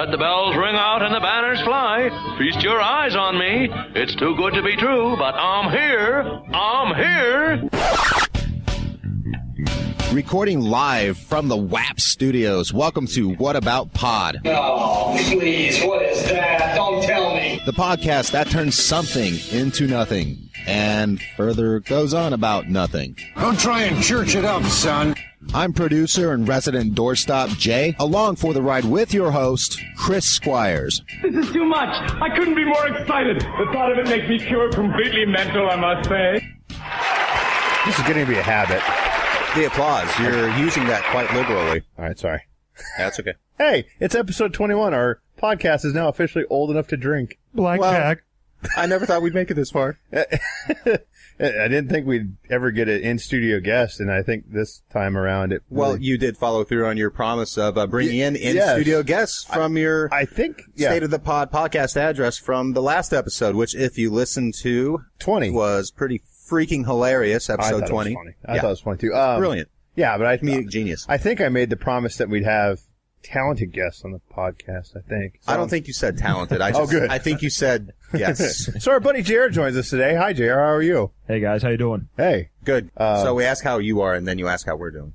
Let the bells ring out and the banners fly. Feast your eyes on me. It's too good to be true, but I'm here. I'm here. Recording live from the WAP studios. Welcome to What About Pod? Oh, please, what is that? Don't tell me. The podcast that turns something into nothing and further goes on about nothing. Don't try and church it up, son. I'm producer and resident doorstop Jay, along for the ride with your host, Chris Squires. This is too much. I couldn't be more excited. The thought of it makes me pure completely mental, I must say. This is getting to be a habit. The applause. You're using that quite liberally. All right, sorry. That's okay. Hey, it's episode 21. Our podcast is now officially old enough to drink. Blackjack. Well, I never thought we'd make it this far. I didn't think we'd ever get an in-studio guest, and I think this time around it... Well, you did follow through on your promise of bringing in-studio guests from your State of the Pod podcast address from the last episode, which, if you listened to... 20. Was pretty freaking hilarious, episode 20. I thought it was funny, too. Brilliant. Yeah, but Comedic genius. I think I made the promise that we'd have talented guests on the podcast, I think. So, I don't think you said talented. Good. I think you said yes. So our buddy JR joins us today. Hi, JR. How are you? Hey, guys. How you doing? Hey. Good. So we ask how you are, and then you ask how we're doing.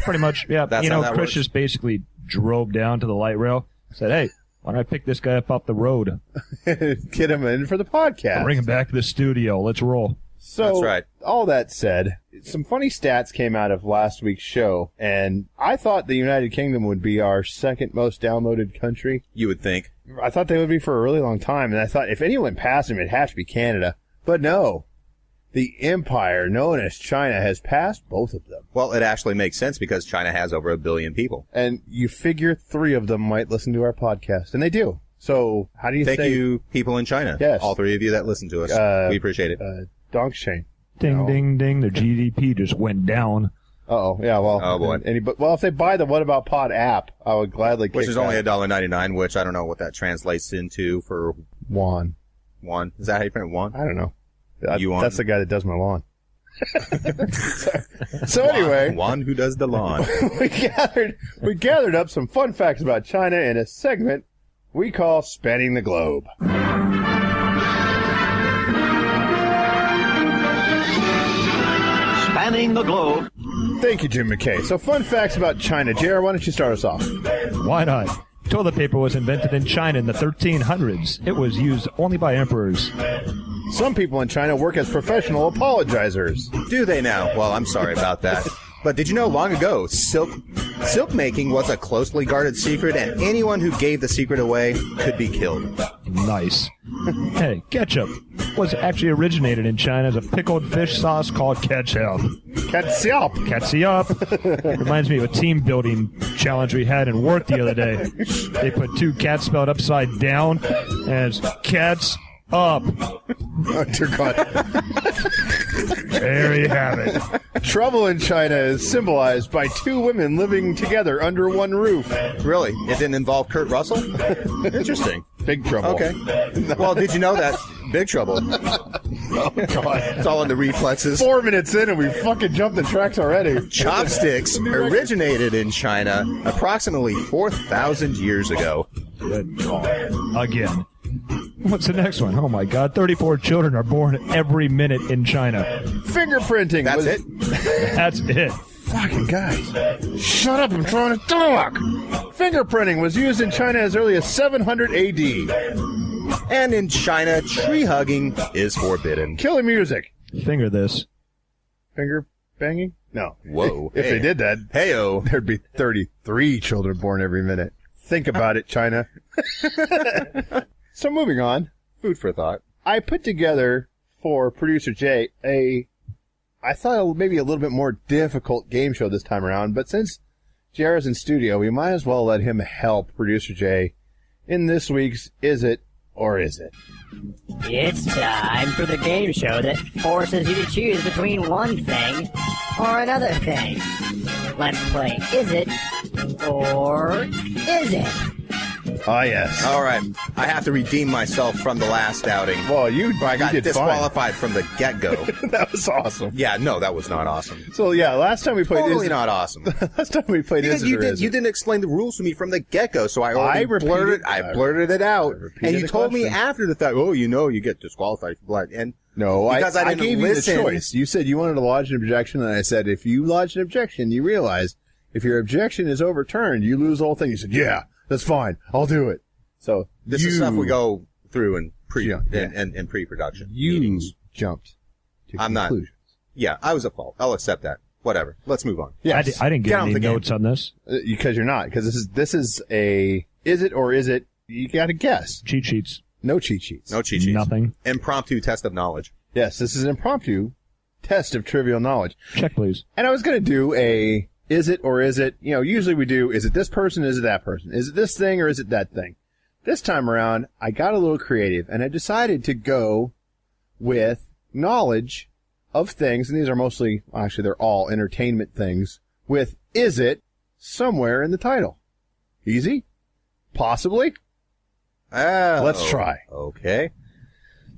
Pretty much, yeah. That's how that Chris works. just basically drove down to the light rail, said, hey, why don't I pick this guy up off the road? Get him in for the podcast. Bring him back to the studio. Let's roll. So, That's right. All that said, some funny stats came out of last week's show, and I thought the United Kingdom would be our second most downloaded country. You would think. I thought they would be for a really long time, and I thought if anyone passed them, it'd have to be Canada. But no. The empire known as China has passed both of them. Well, it actually makes sense because China has over 1 billion people. And you figure 3 of them might listen to our podcast, and they do. So, how do you Thank you, people in China. Yes. All 3 of you that listen to us. We appreciate it. Dongshain. Ding, ding, ding. Their GDP just went down. Uh-oh. Yeah, well. Oh, boy. If they buy the What About Pod app, I would gladly kick Which is only that. $1.99, which I don't know what that translates into for Won. one. Is that how you print one? I don't know. Yuan. That's the guy that does my lawn. So anyway. One who does the lawn. we gathered up some fun facts about China in a segment we call Spanning the Globe. Spanning the globe. Thank you, Jim McKay. So fun facts about China. JR, why don't you start us off? Why not? Toilet paper was invented in China in the 1300s. It was used only by emperors. Some people in China work as professional apologizers. Do they now? Well, I'm sorry about that. But did you know long ago, silk making was a closely guarded secret, and anyone who gave the secret away could be killed? Nice. Hey, ketchup was actually originated in China as a pickled fish sauce called ketchup. Ketchup. Ketchup. Reminds me of a team building challenge we had in work the other day. They put 2 cats spelled upside down as cats up. Oh, dear God. There you have it. Trouble in China is symbolized by 2 women living together under one roof. Really? It didn't involve Kurt Russell? Interesting. Big trouble. Okay. Well, did you know that? Big trouble. Oh, God. It's all in the reflexes. 4 minutes in and we fucking jumped the tracks already. Chopsticks originated in China approximately 4,000 years ago. Good God. Again. What's the next one? Oh, my God. 34 children are born every minute in China. Fingerprinting. That's it? That's it. Fucking guys. Shut up, I'm trying to talk. Fingerprinting was used in China as early as 700 AD. And in China, tree hugging is forbidden. Killer music. Finger this. Finger banging? No. Whoa. If they did that, Hey-o. there'd be 33 children born every minute. Think about it, China. So moving on. Food for thought. I put together for producer Jay I thought maybe a little bit more difficult game show this time around, but since JR is in studio, we might as well let him help producer Jay in this week's Is It or Is It? It's time for the game show that forces you to choose between one thing or another thing. Let's play Is It or Is It? Ah, yes. All right. I have to redeem myself from the last outing. Well, I got disqualified from the get-go. That was awesome. Yeah, no, that was not awesome. So, yeah, last time we played... Totally not awesome. Last time we played you didn't explain the rules to me from the get-go, so I blurted it out. And you told me after the fact, you get disqualified. And no, because I gave you the choice. You said you wanted to lodge an objection, and I said, if you lodge an objection, you realize if your objection is overturned, you lose the whole thing. You said, yeah, that's fine. I'll do it. So this is stuff we go through in pre-production. You jumped to conclusions. Yeah, I was at fault. I'll accept that. Whatever. Let's move on. Yeah, I didn't get any notes on this. Because you're not. Because this is a is it or is it? You got to guess. Cheat sheets. No cheat sheets. No cheat sheets. Nothing. Impromptu test of knowledge. Yes, this is an impromptu test of trivial knowledge. Check, please. And I was going to do a is it or is it? Usually we do is it this person, is it that person? Is it this thing or is it that thing? This time around, I got a little creative, and I decided to go with knowledge of things, and these are mostly, actually, they're all entertainment things, with is it somewhere in the title? Easy? Possibly? Let's try. Okay.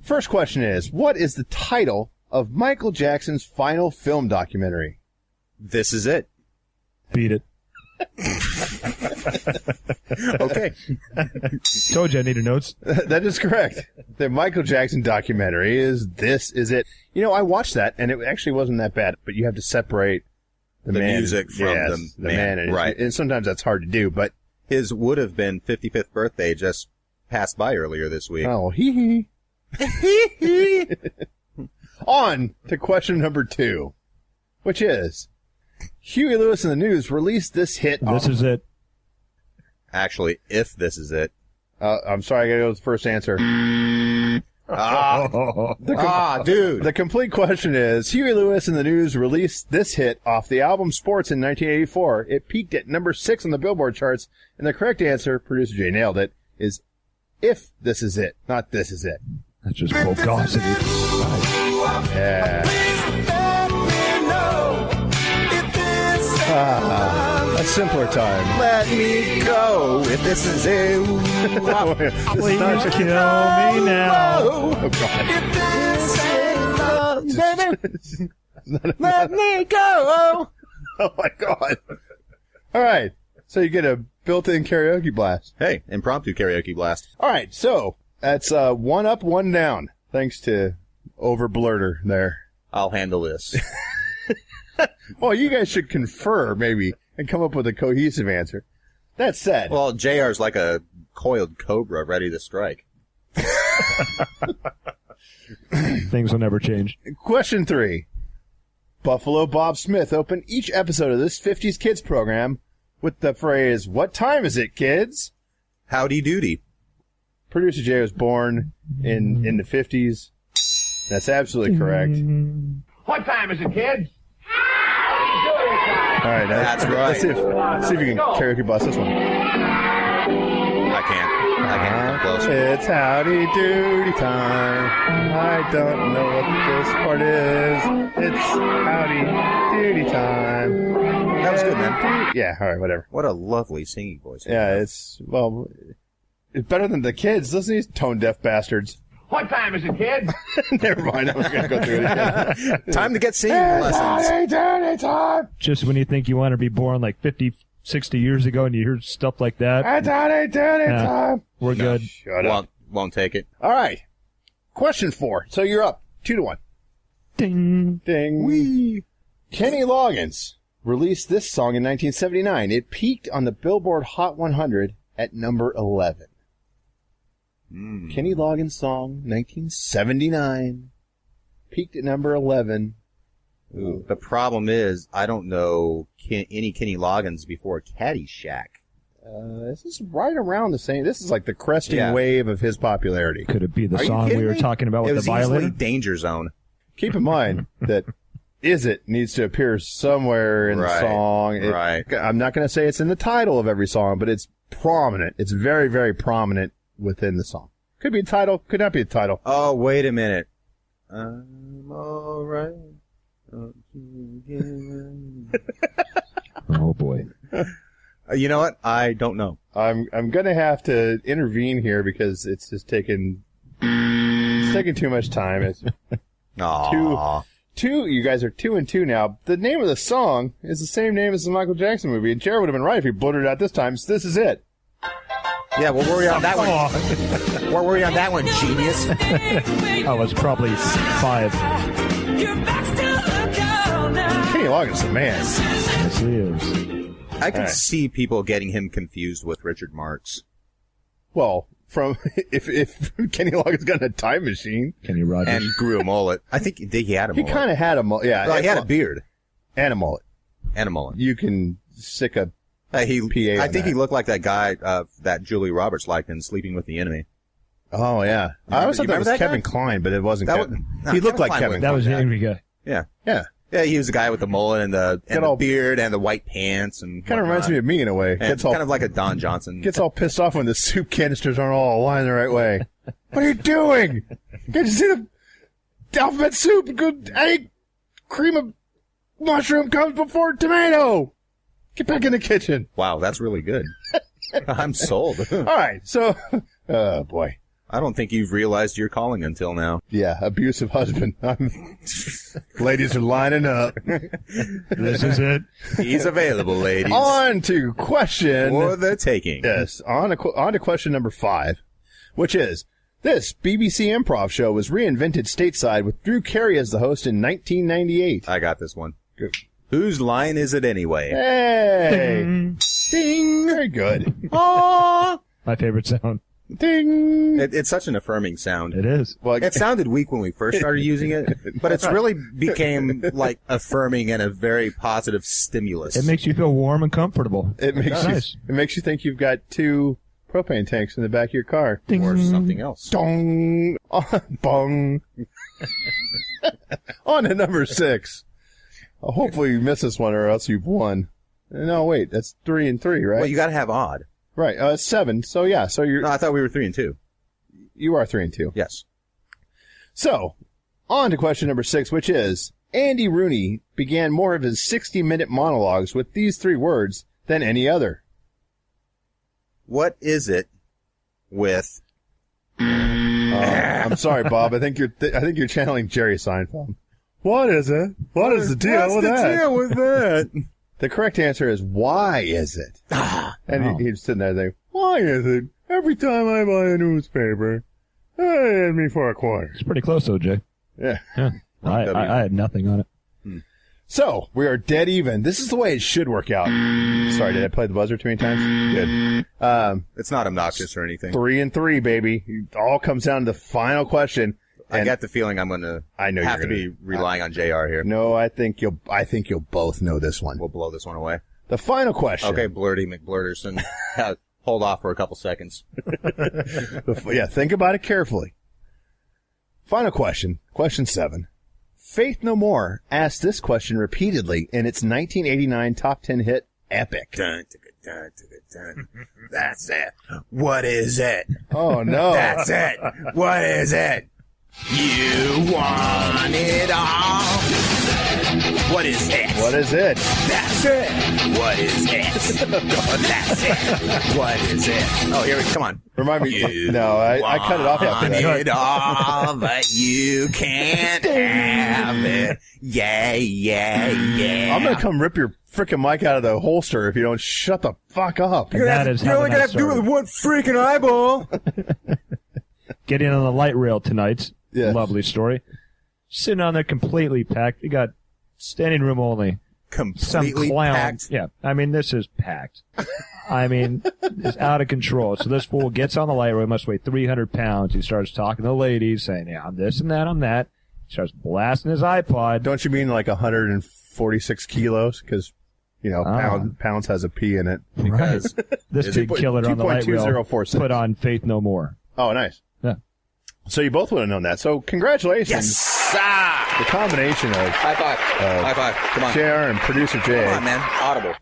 First question is, what is the title of Michael Jackson's final film documentary? This Is It. Beat it. Okay. Told you I needed notes. That is correct. The Michael Jackson documentary is This Is It. I watched that, and it actually wasn't that bad, but you have to separate the music from the man. And right. And sometimes that's hard to do, but... His would have been 55th birthday just passed by earlier this week. Oh, hee. On to question number 2, which is... Huey Lewis and the News released this hit. This Is It. Actually, if This Is It. I'm sorry, I gotta go with the first answer. Dude. The complete question is, Huey Lewis and the News released this hit off the album Sports in 1984. It peaked at number 6 on the Billboard charts, and the correct answer, producer Jay nailed it, is if This Is It, not This Is It. That's just bogosity. Yeah. A simpler time. Let me go if this is it. Please kill me now. Oh, God. If this ain't love, baby, let me go. Oh, my God. All right. So you get a built-in karaoke blast. Hey, impromptu karaoke blast. All right. So that's 1 up, 1 down. Thanks to Overblurter there. I'll handle this. Well, you guys should confer, maybe, and come up with a cohesive answer. That said... Well, JR's like a coiled cobra ready to strike. Things will never change. Question 3. Buffalo Bob Smith opened each episode of this 50s Kids program with the phrase, "What time is it, kids?" Howdy doody. Producer Jay was born in the 50s. That's absolutely correct. What time is it, kids? All right, that's right. Let's see if you can karaoke blast this one. I can't come close. It's howdy doody time. I don't know what this part is. It's howdy doody time. That was good, man. Yeah, all right, whatever. What a lovely singing voice. Yeah, it's better than the kids. Listen to these tone-deaf bastards. What time is it, kids? Never mind. I was going to go through it again. Time to get singing lessons. Time. Just when you think you want to be born like 50, 60 years ago and you hear stuff like that. Time. We're good. Shut up. Won't take it. All right. Question 4. So you're up 2-1. Ding. Ding. Wee. Kenny Loggins released this song in 1979. It peaked on the Billboard Hot 100 at number 11. Kenny Loggins song, 1979, peaked at number 11. Ooh. The problem is, I don't know any Kenny Loggins before Caddyshack. This is right around the same. This is like the cresting wave of his popularity. Could it be the song we were talking about with the violin? It was Danger Zone. Keep in mind that Is It needs to appear somewhere in the song. Right. I'm not going to say it's in the title of every song, but it's prominent. It's very, very prominent within the song. Could be a title, could not be a title. Oh, wait a minute. I'm all right. Oh, boy. You know what? I don't know. I'm gonna have to intervene here because it's just taking too much time. It's two. You guys are 2-2 now. The name of the song is the same name as the Michael Jackson movie, and Jared would have been right if he blurted it out this time. So this is it. Yeah, well, were you on that one? Where were you on that one, genius? I was probably 5. Kenny Loggins, the man. Yes, he is. I can see people getting him confused with Richard Marx. Well, if Kenny Loggins got in a time machine, Kenny Rogers, and grew a mullet, I think he had a mullet. He kind of had a mullet. Yeah, well, he had a beard and a mullet. You can stick a I think he looked like that guy that Julie Roberts liked in Sleeping with the Enemy. Oh yeah, I always thought that was Kevin Kline, but it wasn't. He looked like Kevin. That was the angry guy. Yeah. He was the guy with the mullet and the beard and the white pants and kind of reminds me of me in a way. It's kind of like a Don Johnson. Gets all pissed off when the soup canisters aren't all aligned the right way. What are you doing? Can't you see the alphabet soup? Good egg, cream of mushroom comes before tomato. Get back in the kitchen. Wow, that's really good. I'm sold. All right, so, oh boy. I don't think you've realized your calling until now. Yeah, abusive husband. Ladies are lining up. This is it. He's available, ladies. On to question. For the taking. Yes, on to question number 5, which is, this BBC improv show was reinvented stateside with Drew Carey as the host in 1998. I got this one. Good. Whose line is it anyway? Hey! Ding! Ding. Very good. Aww! My favorite sound. Ding! It's such an affirming sound. It is. Well, it sounded weak when we first started using it, but it's really became like affirming and a very positive stimulus. It makes you feel warm and comfortable. It makes you think you've got 2 propane tanks in the back of your car. Ding. Or something else. Dong! Bong! On to number 6. Hopefully you miss this one or else you've won. No, wait, that's 3 and 3, right? Well, you got to have odd. Right, 7. So yeah, so you're. No, I thought we were 3 and 2. You are 3 and 2. Yes. So, on to question number 6, which is, Andy Rooney began more of his 60-minute monologues with these 3 words than any other. What is it with? I'm sorry, Bob. I think you're channeling Jerry Seinfeld. What is it? What is the deal with that? What's the deal with that? The correct answer is, why is it? And he's sitting there thinking, why is it? Every time I buy a newspaper, they hit me for a quarter. It's pretty close, though, Jay. Yeah. I had nothing on it. So, we are dead even. This is the way it should work out. Sorry, did I play the buzzer too many times? Good. It's not obnoxious or anything. 3 and 3, baby. It all comes down to the final question. I got the feeling I'm going to have to be relying on JR here. No, I think you'll both know this one. We'll blow this one away. The final question. Okay, Blurty McBlurterson. Hold off for a couple seconds. Yeah, think about it carefully. Final question. Question 7. Faith No More asked this question repeatedly in its 1989 top 10 hit, Epic. Dun, dun, dun, dun. That's it. What is it? Oh, no. That's it. What is it? You want it all. What is it? What is it? That's it. What is it? That's it. What is it? Oh, here we come on. Remind me. No, I cut it off after that. Want it all, but you can't have it. Yeah, yeah, yeah. I'm going to come rip your freaking mic out of the holster if you don't shut the fuck up. You're only going to have to do it with one freaking eyeball. Get in on the light rail tonight. Yeah. Lovely story. Sitting on there completely packed. You got standing room only. Completely Some clown. packed? Yeah. I mean, this is packed. I mean, it's out of control. So this fool gets on the light rail. He must weigh 300 pounds. He starts talking to the ladies, saying, yeah, I'm this and that, I'm that. He starts blasting his iPod. Don't you mean like 146 kilos? Because, you know, pounds has a P in it. Because this big killer on the light rail put on Faith No More. Oh, nice. Yeah. So you both would have known that. So congratulations. Yes! The combination of High five. High five. Come on. JR and producer Jay. Come on, man. Audible.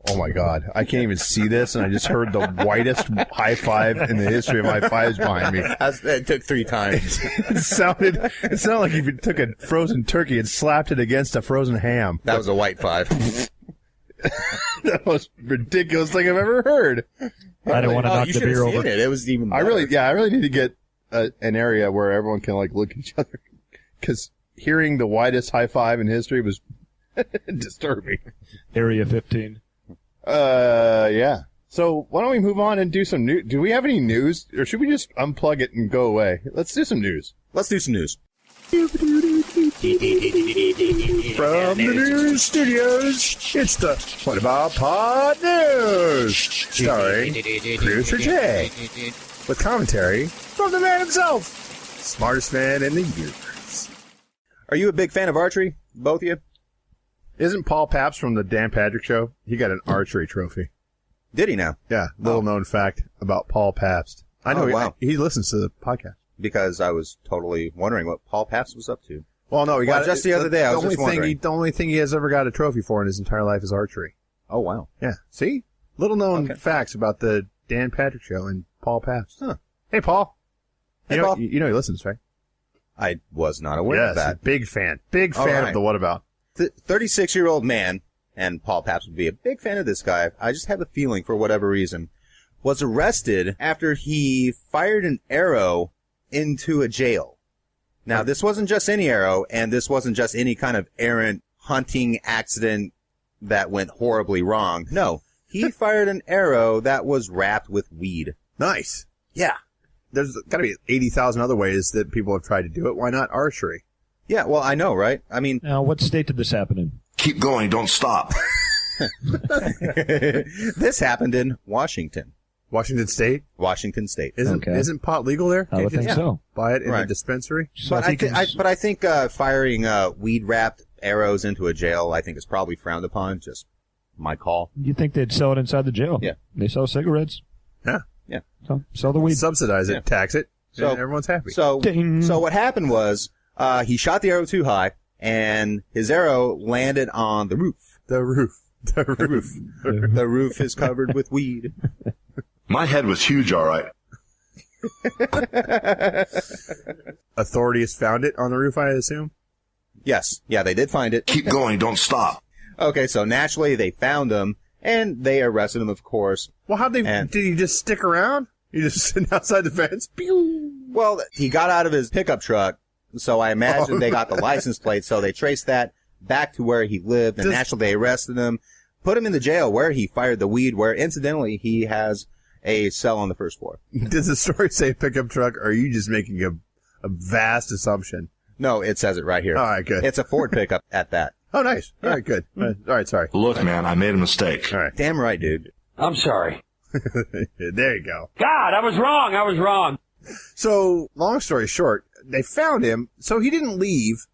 Oh, my God. I can't even see this, and I just heard the whitest high five in the history of high fives behind me. It took 3 times. It sounded like if you took a frozen turkey and slapped it against a frozen ham. That was a white 5. the most ridiculous ththing I've ever heard. I don't want to knock the beer over. It was even better. I really need to get an area where everyone can like look at each other, because hearing the widest high five in history was disturbing. Area 15. Yeah. So why don't we move on and do some news? Do we have any news, or should we just unplug it and go away? Let's do some news. Let's do some news. From the news studios, it's the What About Pod News, starring Producer Jay, with commentary from the man himself, smartest man in the universe. Are you a big fan of archery, both of you? Isn't Paul Pabst from the Dan Patrick Show? He got an archery trophy. Did he now? Yeah, little known fact about Paul Pabst. I know. Wow. He listens to the podcast. Because I was totally wondering what Paul Pabst was up to. Well, no, he got just the other day. I was just wondering. The only thing he has ever got a trophy for in his entire life is archery. Oh, wow. Yeah. See? Little known facts about the Dan Patrick Show and Paul Pabst. Huh. Hey, Paul. Hey, Paul. You know he listens, right? I was not aware of that. Big fan. Big fan of the What About. 36-year-old man, and Paul Pabst would be a big fan of this guy. I just have a feeling, for whatever reason, was arrested after he fired an arrow into a jail. Now, this wasn't just any arrow, and this wasn't just any kind of errant hunting accident that went horribly wrong. No, he fired an arrow that was wrapped with weed. Nice. Yeah. There's got to be 80,000 other ways that people have tried to do it. Why not archery? Yeah, well, I know, right? I mean... Now, what state did this happen in? Keep going, don't stop. This happened in Washington. Washington State? Washington State. Isn't pot legal there? I would think so. Buy it in a dispensary? So but I think firing weed-wrapped arrows into a jail, I think, is probably frowned upon. Just my call. You think they'd sell it inside the jail? Yeah. They sell cigarettes. Yeah. Yeah. So sell the weed. Subsidize it, tax it, so and everyone's happy. So what happened was he shot the arrow too high, and his arrow landed on the roof. The roof. The roof is covered with weed. My head was huge, all right. Authorities found it on the roof, I assume? Yes. Yeah, they did find it. Keep going, don't stop. Okay, so naturally they found him, and they arrested him, of course. Well, did he just stick around? You just sitting outside the fence? Pew! Well, he got out of his pickup truck, so I imagine they got the license plate, so they traced that back to where he lived, and naturally they arrested him, put him in the jail where he fired the weed, where incidentally he has a cell on the first floor. Does the story say pickup truck, or are you just making a vast assumption? No, it says it right here. All right, good. It's a Ford pickup at that. Oh, nice. All right, good. All right, sorry. Look, man, I made a mistake. All right. Damn right, dude. I'm sorry. There you go. God, I was wrong. So, long story short, they found him, so he didn't leave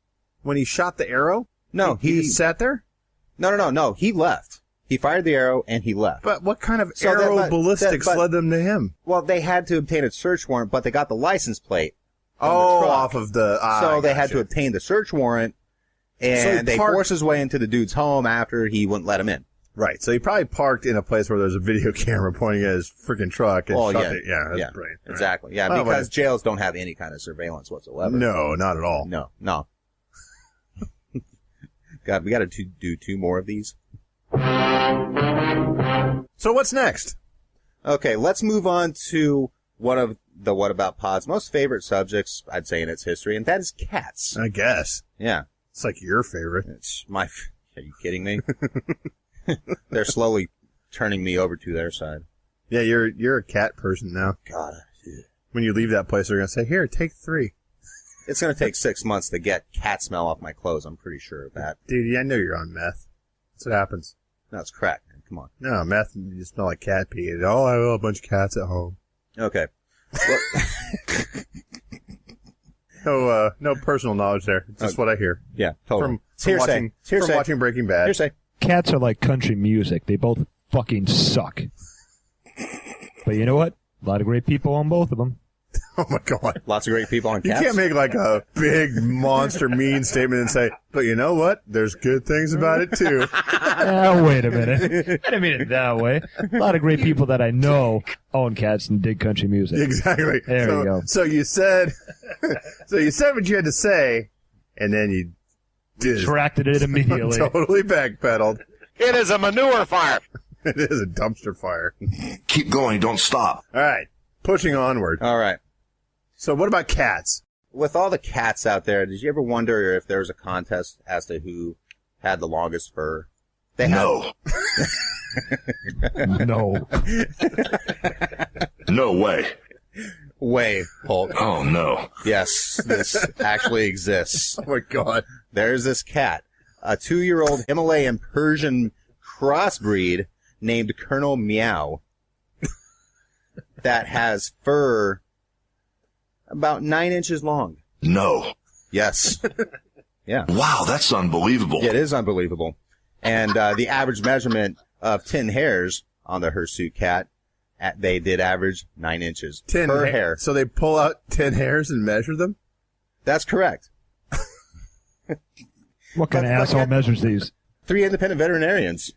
when he shot the arrow? No, he just sat there? No. He left. He fired the arrow, and he left. But what kind of ballistics led them to him? Well, they had to obtain a search warrant, but they got the license plate. Off of the... so they had to obtain the search warrant, and they forced his way into the dude's home after he wouldn't let him in. Right, so he probably parked in a place where there's a video camera pointing at his freaking truck and shot it. Yeah, that's brilliant. Exactly. Yeah, because jails don't have any kind of surveillance whatsoever. No, not at all. No. God, we got to do 2 more of these. So what's next? Okay, let's move on to one of the What About Pod's most favorite subjects, I'd say, in its history, and that is cats. I guess. Yeah. It's like your favorite. It's my... Are you kidding me? They're slowly turning me over to their side. Yeah, you're a cat person now. God. When you leave that place, they're going to say, here, take 3. It's going to take 6 months to get cat smell off my clothes. I'm pretty sure of that. Dude, I know you're on meth. That's what happens. No, it's crack, man. Come on. No, meth, you smell like cat pee. Oh, I have a bunch of cats at home. Okay. Well, no personal knowledge there. It's just what I hear. Yeah, totally. From watching Breaking Bad. Hearsay. Cats are like country music. They both fucking suck. But you know what? A lot of great people on both of them. Oh, my God. Lots of great people on cats. You can't make like a big monster mean statement and say, but you know what? There's good things about it, too. Wait a minute. I didn't mean it that way. A lot of great people that I know own cats and dig country music. Exactly. There you go. So you said what you had to say, and then you retracted it immediately. Totally backpedaled. It is a manure fire. It is a dumpster fire. Keep going, don't stop. All right. Pushing onward. All right. So what about cats? With all the cats out there, did you ever wonder if there was a contest as to who had the longest fur? No. No. No way. Way, Hulk. Oh, no. Yes, this actually exists. Oh, my God. There's this cat, a 2-year-old Himalayan Persian crossbreed named Colonel Meow that has fur about 9 inches long. No. Yes. Yeah. Wow, that's unbelievable. Yeah, it is unbelievable. And the average measurement of 10 hairs on the hirsute cat, they did average 9 inches 10 per hair. So they pull out 10 hairs and measure them? That's correct. What kind of asshole measures these? 3 independent veterinarians.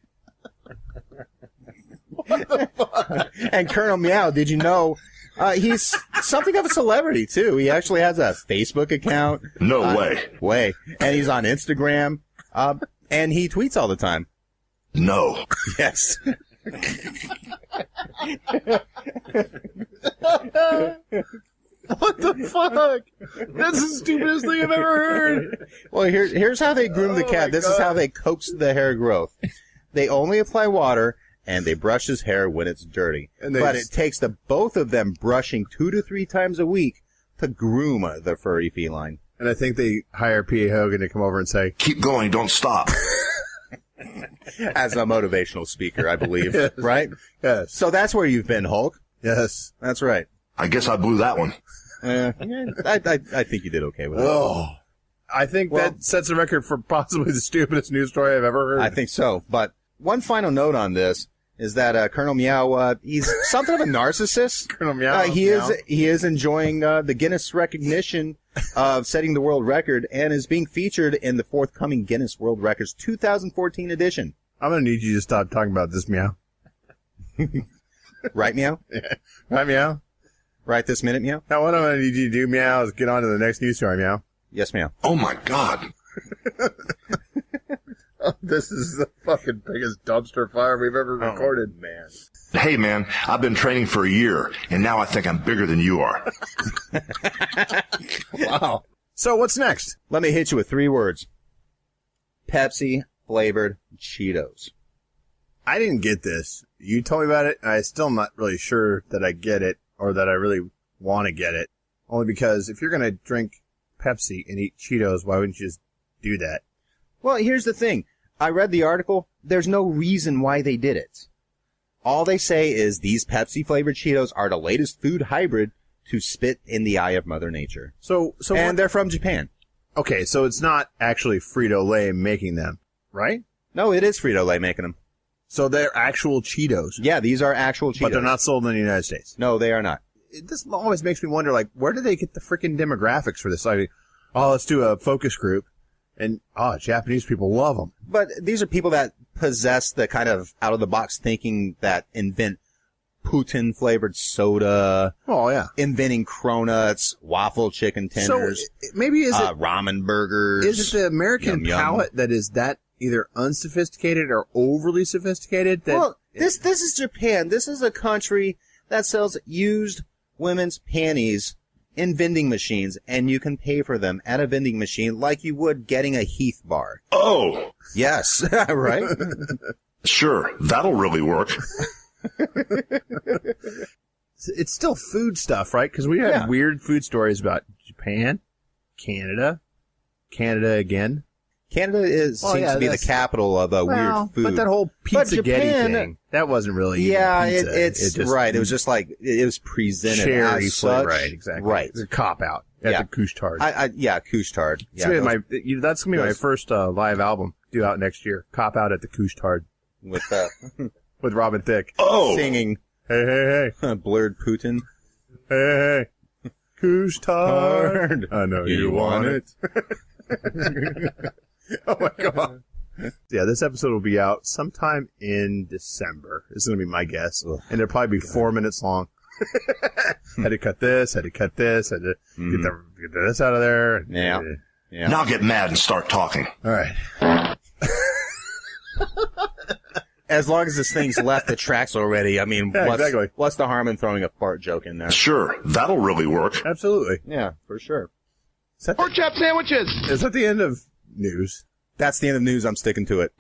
What the fuck? And Colonel Meow, did you know he's something of a celebrity, too. He actually has a Facebook account. No way. And he's on Instagram. And he tweets all the time. No. Yes. What the fuck? That's the stupidest thing I've ever heard. Well, here's how they groom the cat. This is how they coax the hair growth. They only apply water, and they brush his hair when it's dirty. But it takes the both of them brushing 2 to 3 times a week to groom the furry feline. And I think they hire P.A. Hogan to come over and say, keep going, don't stop. As a motivational speaker, I believe. Yes. Right? Yes. So that's where you've been, Hulk. Yes. That's right. I guess I blew that one. I think you did okay with it. Oh. I think that sets a record for possibly the stupidest news story I've ever heard. I think so. But one final note on this is that Colonel Meow, he's something of a narcissist. Colonel Meow. He is enjoying the Guinness recognition of setting the world record and is being featured in the forthcoming Guinness World Records 2014 edition. I'm going to need you to stop talking about this, Meow. Right, Meow? Yeah. Right, Meow? Right this minute, Meow? Now, what I'm going to need you to do, Meow, is get on to the next news story, Meow. Yes, Meow. Oh, my God. This is the fucking biggest dumpster fire we've ever recorded. Man. Hey, man, I've been training for a year, and now I think I'm bigger than you are. Wow. So what's next? Let me hit you with 3 words. Pepsi flavored Cheetos. I didn't get this. You told me about it, and I'm still not really sure that I get it or that I really want to get it. Only because if you're going to drink Pepsi and eat Cheetos, why wouldn't you just do that? Well, here's the thing. I read the article. There's no reason why they did it. All they say is these Pepsi-flavored Cheetos are the latest food hybrid to spit in the eye of Mother Nature. And they're from Japan. Okay, so it's not actually Frito-Lay making them, right? No, it is Frito-Lay making them. So they're actual Cheetos. Yeah, these are actual Cheetos. But they're not sold in the United States. No, they are not. This always makes me wonder, like, where do they get the freaking demographics for this? Like, let's do a focus group. And, Japanese people love them. But these are people that possess the kind of out-of-the-box thinking that invent Putin-flavored soda. Oh, yeah. Inventing cronuts, waffle chicken tenders. So, maybe is it ramen burgers. Is it the American palate that is that either unsophisticated or overly sophisticated? Well, this is Japan. This is a country that sells used women's panties in vending machines, and you can pay for them at a vending machine like you would getting a Heath bar. Oh! Yes, right? Sure, that'll really work. It's still food stuff, right? Because we had weird food stories about Japan, Canada again. Canada seems to be the capital of weird food. But that whole Pizzagetti thing, that wasn't really pizza. It's right. It was just like, it was presented cherry as flavor. such. Right, exactly. Right. It's a cop-out at the Couche-Tard. Couche-Tard. That's going to be my first live album due out next year. Cop-Out at the Couche-Tard. With with Robin Thicke. Oh! Singing. Hey. Blurred Putin. Hey. Couche-Tard. I know you want it. Oh my God. Yeah, this episode will be out sometime in December. This is going to be my guess. And it'll probably be 4 minutes long. Had to cut this, had to get this out of there. Yeah. Now get mad and start talking. All right. As long as this thing's left the tracks already, I mean, exactly. What's the harm in throwing a fart joke in there? Sure, that'll really work. Absolutely. Yeah, for sure. Pork chop sandwiches! Is that the end of news? That's the end of news. I'm sticking to it.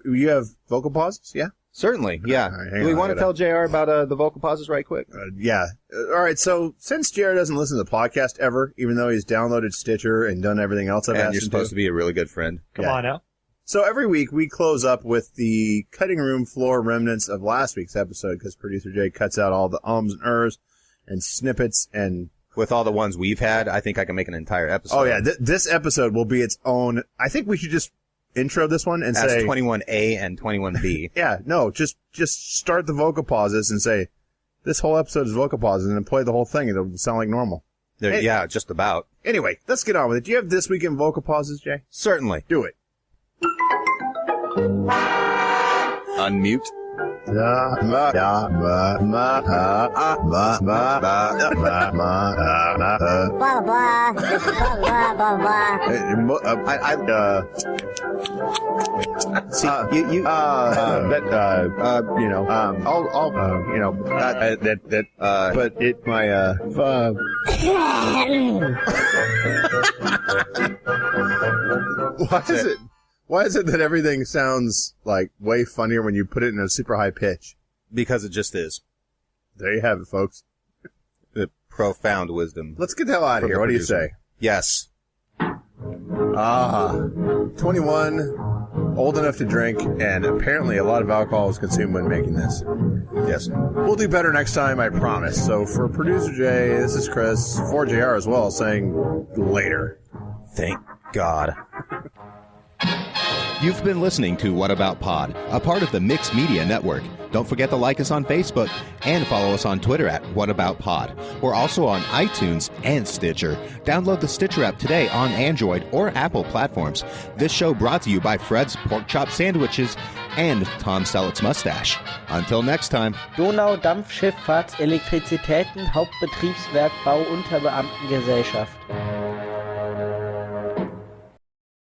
You have vocal pauses? Yeah? Certainly, yeah. Right, Do we want to tell JR about the vocal pauses right quick? Yeah. All right, so since JR doesn't listen to the podcast ever, even though he's downloaded Stitcher and done everything else I've asked him And you're supposed to be a really good friend. Come on now. So every week we close up with the cutting room floor remnants of last week's episode because producer Jay cuts out all the ums and ers and snippets and... With all the ones we've had, I think I can make an entire episode. Oh, yeah. This episode will be its own... I think we should just intro this one and That's say... 21A and 21B. Yeah, no, just start the vocal pauses and say, this whole episode is vocal pauses, and then play the whole thing, and it'll sound like normal. Yeah, just about. Anyway, let's get on with it. Do you have this week in vocal pauses, Jay? Certainly. Do it. Unmute. Blah, blah. This is blah, blah, blah. See, I'll but it, my, Why is it that everything sounds like way funnier when you put it in a super high pitch? Because it just is. There you have it, folks. The profound wisdom. Let's get the hell out of here. What do you say? Yes. 21, old enough to drink, and apparently a lot of alcohol is consumed when making this. Yes. We'll do better next time, I promise. So for producer Jay, this is Chris, for JR as well, saying later. Thank God. You've been listening to What About Pod, a part of the Mixed Media Network. Don't forget to like us on Facebook and follow us on Twitter at What About Pod. We're also on iTunes and Stitcher. Download the Stitcher app today on Android or Apple platforms. This show brought to you by Fred's Pork Chop Sandwiches and Tom Selleck's Mustache. Until next time. Donau-Dampfschifffahrt, Elektrizitäten, Hauptbetriebswerk, Bau, Unterbeamtengesellschaft.